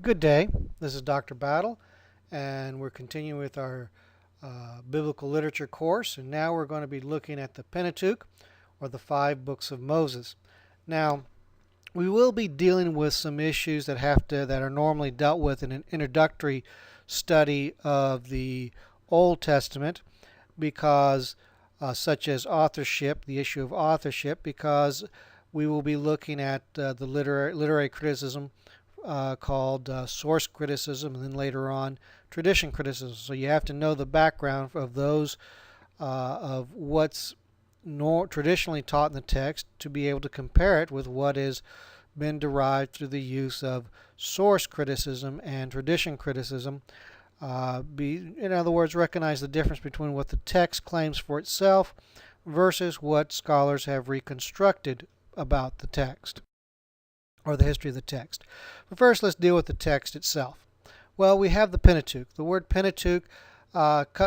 Good day. This is Dr. Battle, and we're continuing with our biblical literature course. And now we're going to be looking at the Pentateuch, or the five books of Moses. Now, we will be dealing with some issues that are normally dealt with in an introductory study of the Old Testament, because such as authorship, the issue of authorship, because we will be looking at the literary criticism called source criticism, and then later on tradition criticism. So you have to know the background of those of what's traditionally taught in the text to be able to compare it with what has been derived through the use of source criticism and tradition criticism. In other words, recognize the difference between what the text claims for itself versus what scholars have reconstructed about the text, or the history of the text. But first, let's deal with the text itself. Well, we have the Pentateuch. The word Pentateuch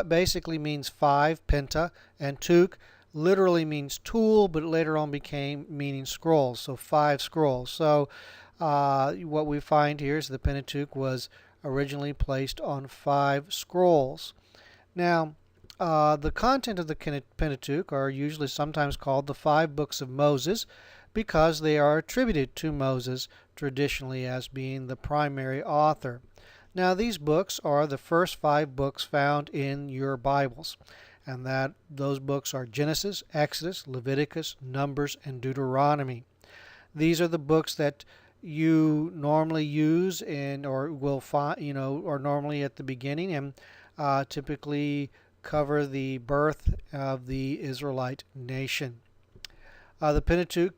basically means five, penta, and tuch literally means tool, but later on became meaning scrolls, so five scrolls. So what we find here is the Pentateuch was originally placed on five scrolls. Now, the content of the Pentateuch are usually sometimes called the five books of Moses, because they are attributed to Moses traditionally as being the primary author. Now, these books are the first five books found in your Bibles, and those books are Genesis, Exodus, Leviticus, Numbers, and Deuteronomy. These are the books that you normally use or will find, or normally at the beginning, and typically cover the birth of the Israelite nation. The Pentateuch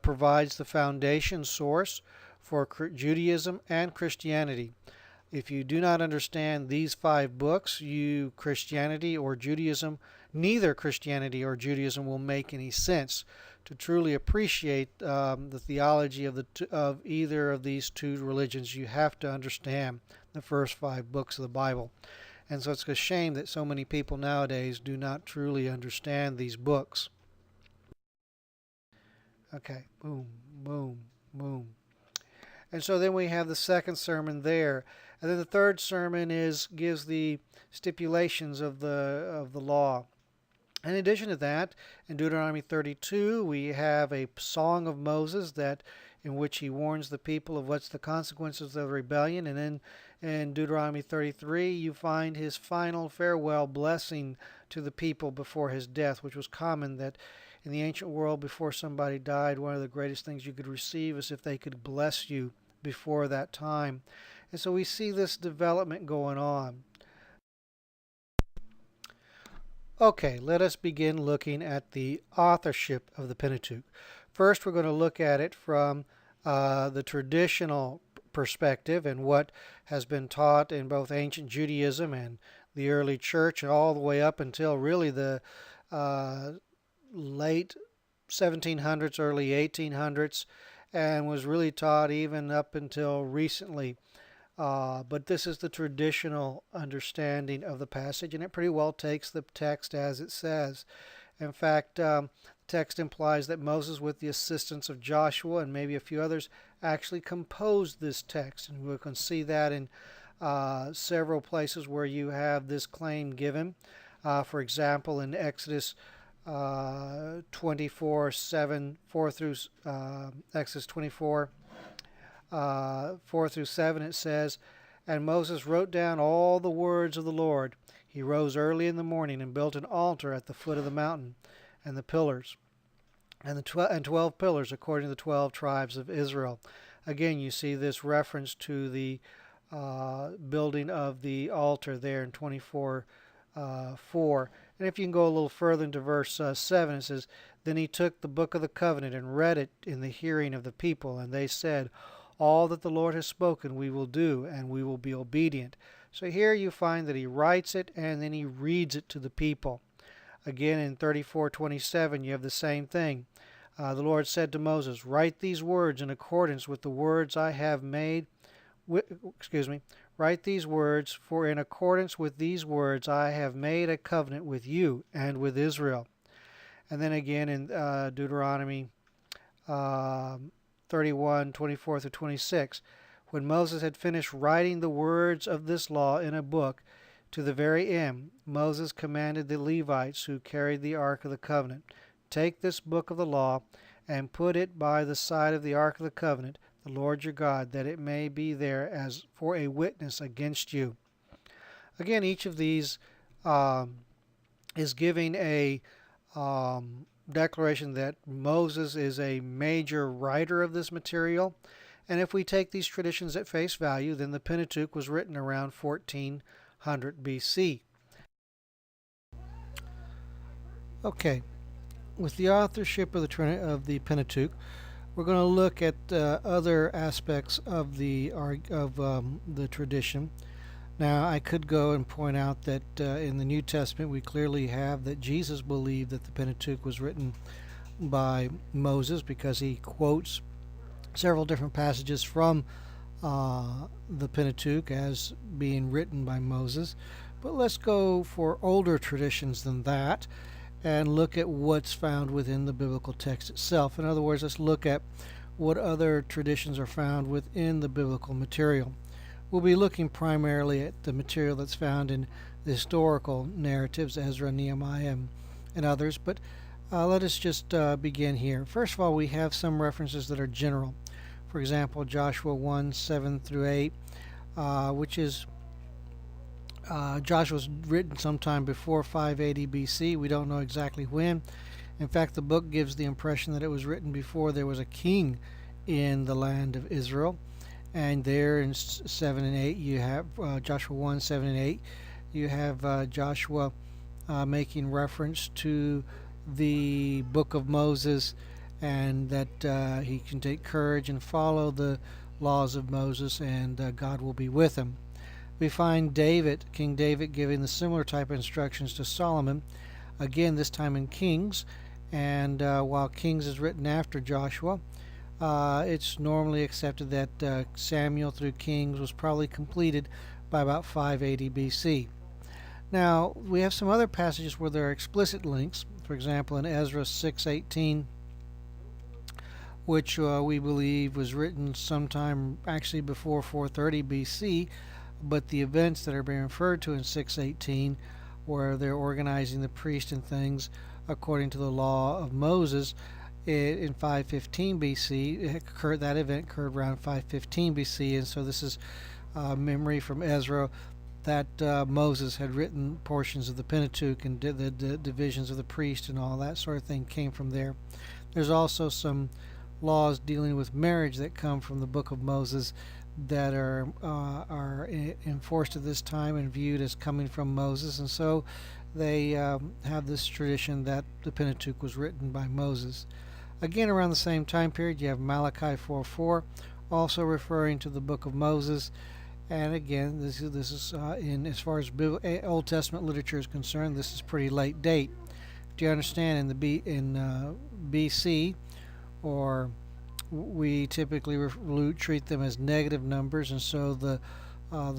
provides the foundation source for Judaism and Christianity. If you do not understand these five books, neither Christianity or Judaism will make any sense. To truly appreciate the theology of either of these two religions, you have to understand the first five books of the Bible. And so it's a shame that so many people nowadays do not truly understand these books. Okay, boom, boom, boom. And so then we have the second sermon there. And then the third sermon gives the stipulations of the law. In addition to that, in Deuteronomy 32, we have a song of Moses in which he warns the people of what's the consequences of rebellion. And then in Deuteronomy 33, you find his final farewell blessing to the people before his death, which was common that in the ancient world, before somebody died, one of the greatest things you could receive is if they could bless you before that time. And so we see this development going on. Okay, let us begin looking at the authorship of the Pentateuch. First, we're going to look at it from the traditional perspective and what has been taught in both ancient Judaism and the early church, and all the way up until really the late 1700s, early 1800s, and was really taught even up until recently. But this is the traditional understanding of the passage, and it pretty well takes the text as it says. In fact, the text implies that Moses, with the assistance of Joshua and maybe a few others, actually composed this text. And we can see that in several places where you have this claim given. For example, in Exodus 4 through 7, it says, "And Moses wrote down all the words of the Lord. He rose early in the morning and built an altar at the foot of the mountain, and the pillars, and 12 pillars according to the 12 tribes of Israel." Again, you see this reference to the building of the altar there in 24:4. And if you can go a little further into verse 7, it says, "Then he took the book of the covenant and read it in the hearing of the people, and they said, 'All that the Lord has spoken we will do, and we will be obedient.'" So here you find that he writes it and then he reads it to the people. Again, in 34:27, you have the same thing. The Lord said to Moses, "Write these words in accordance with the words I have made." Write these words, for in accordance with these words I have made a covenant with you and with Israel. And then again in Deuteronomy 31:24 through 26, When Moses had finished writing the words of this law in a book, to the very end, Moses commanded the Levites who carried the Ark of the Covenant, "Take this book of the law and put it by the side of the Ark of the Covenant, the Lord your God, that it may be there as for a witness against you." Again, each of these is giving a declaration that Moses is a major writer of this material. And if we take these traditions at face value, then the Pentateuch was written around 1400 BC. Okay, with the authorship of the Pentateuch, we're going to look at other aspects of the tradition. Now, I could go and point out that in the New Testament we clearly have that Jesus believed that the Pentateuch was written by Moses, because he quotes several different passages from the Pentateuch as being written by Moses. But let's go for older traditions than that and look at what's found within the biblical text itself. In other words, let's look at what other traditions are found within the biblical material. We'll be looking primarily at the material that's found in the historical narratives, Ezra, Nehemiah, and others, but let us just begin here. First of all, we have some references that are general. For example, Joshua 1, 7 through 8, which is Joshua's written sometime before 580 BC. We don't know exactly when. In fact, the book gives the impression that it was written before there was a king in the land of Israel. And there in 7 and 8, you have Joshua 1, 7 and 8, you have Joshua making reference to the book of Moses, and that he can take courage and follow the laws of Moses, and God will be with him. We find King David, giving the similar type of instructions to Solomon, again this time in Kings, and while Kings is written after Joshua, it's normally accepted that Samuel through Kings was probably completed by about 580 BC. Now, we have some other passages where there are explicit links. For example, in Ezra 6:18, which we believe was written sometime actually before 430 BC, but the events that are being referred to in 6:18, where they're organizing the priest and things according to the law of Moses, in 515 BC, that event occurred around 515 BC, and so this is memory from Ezra that Moses had written portions of the Pentateuch, and the divisions of the priest and all that sort of thing came from there. There's also some laws dealing with marriage that come from the book of Moses that are enforced at this time and viewed as coming from Moses, and so they have this tradition that the Pentateuch was written by Moses. Again, around the same time period, you have Malachi 4:4, also referring to the book of Moses. And again, this is in as far as Old Testament literature is concerned, this is pretty late date. Do you understand? In BC, or we typically treat them as negative numbers, and so the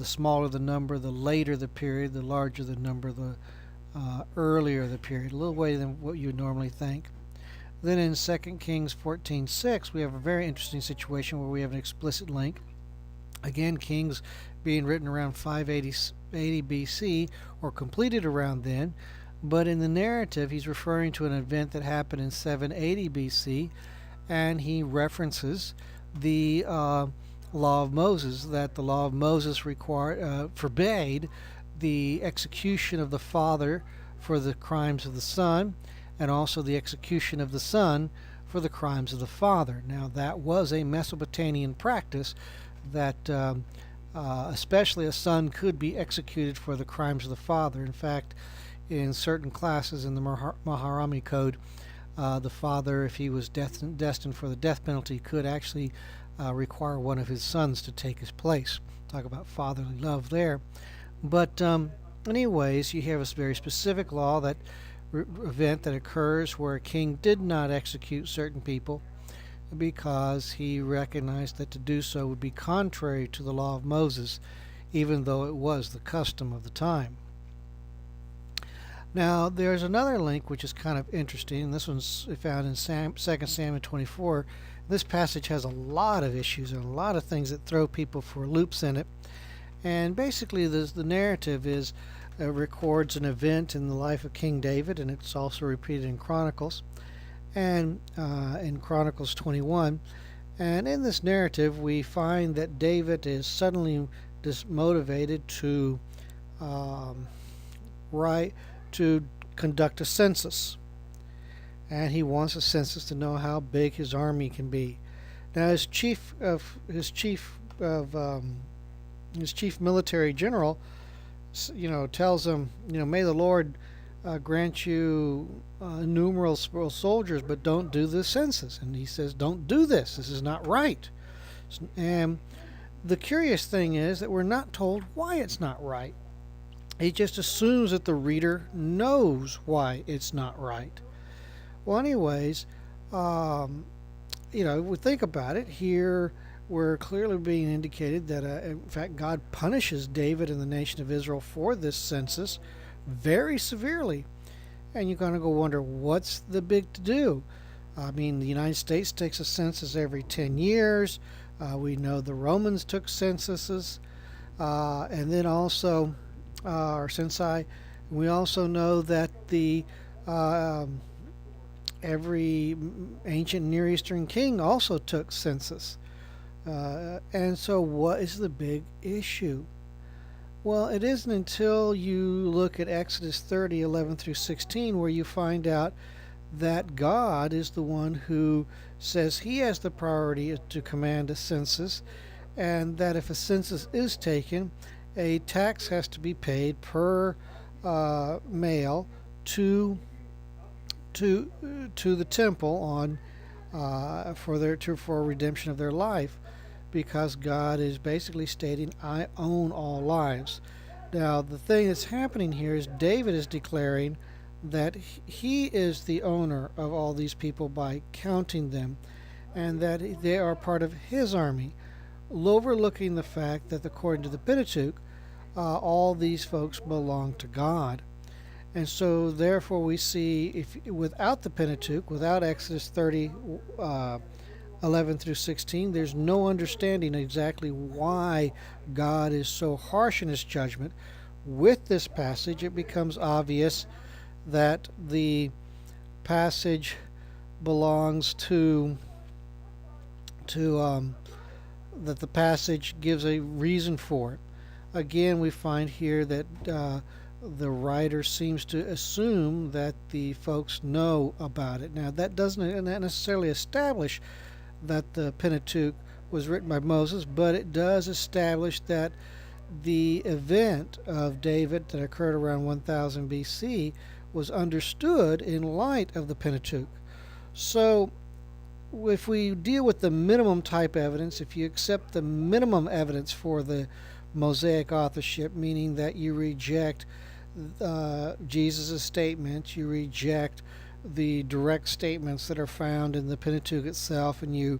smaller the number, the later the period, the larger the number, the earlier the period. A little way than what you would normally think. Then in 2 Kings 14:6, we have a very interesting situation where we have an explicit link. Again, Kings being written around 580 BC, or completed around then, but in the narrative he's referring to an event that happened in 780 BC, and he references the law of Moses, that the law of Moses forbade the execution of the father for the crimes of the son, and also the execution of the son for the crimes of the father. Now, that was a Mesopotamian practice, that especially a son could be executed for the crimes of the father. In fact, in certain classes in the Maharami Code, the father, if he was destined for the death penalty, could actually require one of his sons to take his place. Talk about fatherly love there. But anyways, you have a very specific law, that event that occurs where a king did not execute certain people because he recognized that to do so would be contrary to the law of Moses, even though it was the custom of the time. Now, there's another link which is kind of interesting. This one's found in 2 Samuel 24. This passage has a lot of issues and a lot of things that throw people for loops in it. And basically, the narrative is records an event in the life of King David, and it's also repeated in Chronicles and in Chronicles 21. And in this narrative, we find that David is suddenly motivated to to conduct a census, and he wants a census to know how big his army can be. Now, his chief military general, tells him, may the Lord grant you innumerable soldiers, but don't do the census. And he says, don't do this. This is not right. And the curious thing is that we're not told why it's not right. He just assumes that the reader knows why it's not right. Well, anyways, we think about it here. We're clearly being indicated that, in fact, God punishes David and the nation of Israel for this census very severely. And you're going to go wonder, what's the big to do? I mean, the United States takes a census every 10 years. We know the Romans took censuses. And then also, we also know that every ancient Near Eastern king also took census. And so what is the big issue? Well, it isn't until you look at Exodus 30:11 through 16 where you find out that God is the one who says he has the priority to command a census, and that if a census is taken, a tax has to be paid per male to the temple for redemption of their life, because God is basically stating, I own all lives. Now, the thing that's happening here is David is declaring that he is the owner of all these people by counting them, and that they are part of his army, overlooking the fact that according to the Pentateuch, all these folks belong to God. And so therefore we see, without the Pentateuch, without Exodus 30, 11 through 16, there's no understanding exactly why God is so harsh in his judgment. With this passage, it becomes obvious that the passage belongs that the passage gives a reason for it. Again, we find here that the writer seems to assume that the folks know about it. Now, that doesn't necessarily establish that the Pentateuch was written by Moses, but it does establish that the event of David that occurred around 1000 BC was understood in light of the Pentateuch. So, if we deal with the minimum type evidence, if you accept the minimum evidence for the Mosaic authorship, meaning that you reject Jesus' statements, you reject the direct statements that are found in the Pentateuch itself, and you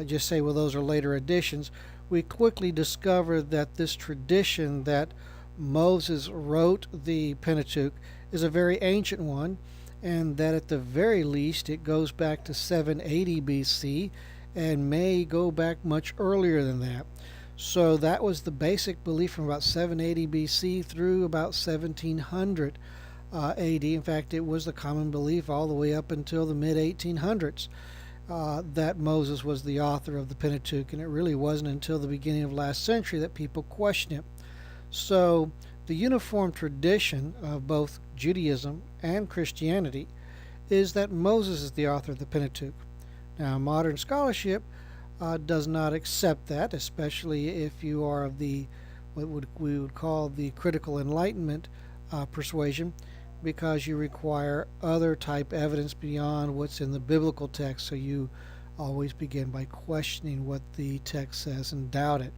just say, well, those are later additions, we quickly discover that this tradition that Moses wrote the Pentateuch is a very ancient one, and that at the very least it goes back to 780 BC and may go back much earlier than that. So that was the basic belief from about 780 BC through about 1700 AD. In fact, it was the common belief all the way up until the mid-1800s that Moses was the author of the Pentateuch, and it really wasn't until the beginning of last century that people questioned it. So the uniform tradition of both Judaism and Christianity is that Moses is the author of the Pentateuch. Now, modern scholarship does not accept that, especially if you are of the we would call the critical enlightenment persuasion, because you require other type evidence beyond what's in the biblical text. So you always begin by questioning what the text says and doubt it.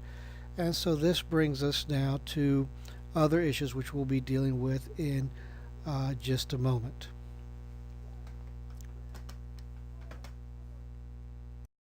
And so this brings us now to other issues which we'll be dealing with in just a moment.